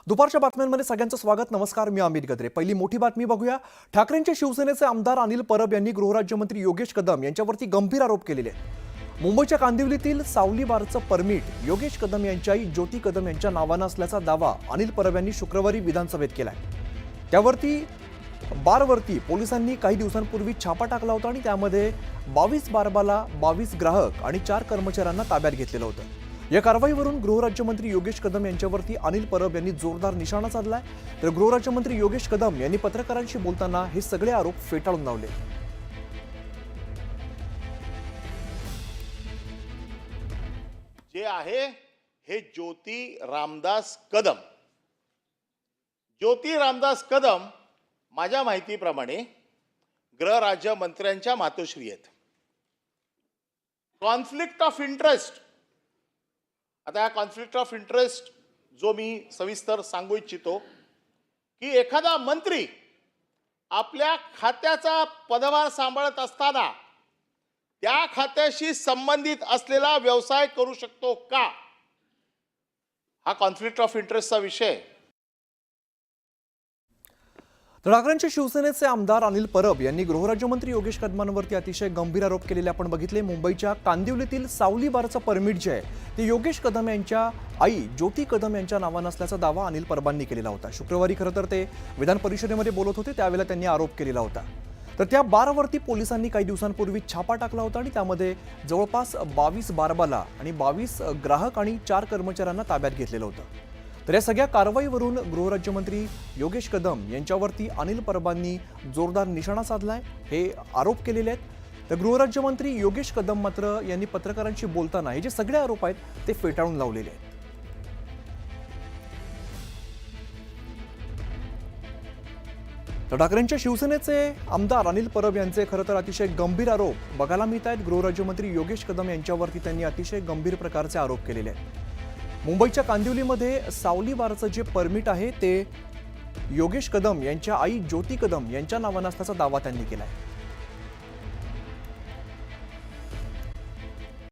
दुपारच्या बातम्यांमध्ये सगळ्यांचं स्वागत. नमस्कार, मी अमित गद्रे. पहिली मोठी बातमी बघूया. ठाकरेंचे शिवसेनेचे आमदार अनिल परब यांनी गृहराज्यमंत्री योगेश कदम यांच्यावरती गंभीर आरोप केलेले आहेत. मुंबईच्या कांदिवलीतील सावली बारचं परमिट योगेश कदम यांची आई ज्योती कदम यांच्या नावानं असल्याचा दावा अनिल परब यांनी शुक्रवारी विधानसभेत केलाय. त्यावरती बारवरती पोलिसांनी काही दिवसांपूर्वी छापा टाकला होता आणि त्यामध्ये 22 बारबाला 22 ग्राहक आणि 4 कर्मचाऱ्यांना ताब्यात घेतलेलं होतं. या कारवाईवरून गृहराज्यमंत्री योगेश कदम यांच्यावरती अनिल परब यांनी जोरदार निशाणा साधलाय. तर गृहराज्यमंत्री योगेश कदम यांनी पत्रकारांशी बोलताना हे सगळे आरोप फेटाळून लावले. जे आहे हे ज्योती रामदास कदम माझ्या माहितीप्रमाणे गृहराज्यमंत्र्यांच्या मातोश्री आहेत. कॉन्फ्लिक्ट ऑफ इंटरेस्ट, आता या कॉन्फ्लिक्ट ऑफ इंटरेस्ट जो मी सविस्तर सांगू इच्छितो की एखादा मंत्री आपल्या खात्याचा पदभार सांभाळत असताना त्या खात्याशी संबंधित असलेला व्यवसाय करू शकतो का, हा कॉन्फ्लिक्ट ऑफ इंटरेस्टचा विषय. ठाकरेंचे शिवसेनेचे आमदार अनिल परब यांनी गृहराज्यमंत्री योगेश कदमांवरती अतिशय गंभीर आरोप केलेले आपण बघितले. मुंबईच्या कांदिवलीतील सावली बारचं परमिट जे आहे ते योगेश कदम यांच्या आई ज्योती कदम यांच्या नावानं असल्याचा दावा अनिल परबांनी केलेला होता. शुक्रवारी खरं तर ते विधान परिषदेमध्ये बोलत होते, त्यावेळेला त्यांनी आरोप केलेला होता. तर त्या बारवरती पोलिसांनी काही दिवसांपूर्वी छापा टाकला होता आणि त्यामध्ये जवळपास 22 बारबाला आणि 22 ग्राहक आणि 4 कर्मचाऱ्यांना ताब्यात घेतलेलं होतं. तर या सगळ्या कारवाईवरून गृहराज्यमंत्री योगेश कदम यांच्यावरती अनिल परबांनी जोरदार निशाणा साधलाय, हे आरोप केलेले आहेत. तर गृहराज्यमंत्री योगेश कदम मात्र यांनी पत्रकारांशी बोलताना हे जे सगळे आरोप आहेत ते फेटाळून लावलेले आहेत. तर ठाकरेंच्या शिवसेनेचे आमदार अनिल परब यांचे खरं तर अतिशय गंभीर आरोप बघायला मिळत आहेत. गृहराज्यमंत्री योगेश कदम यांच्यावरती त्यांनी अतिशय गंभीर प्रकारचे आरोप केलेले आहेत. मुंबईच्या कांदिवलीमध्ये सावली बारचं जे परमिट आहे ते योगेश कदम यांच्या आई ज्योती कदम यांच्या नावानं असल्याचा दावा त्यांनी केलाय.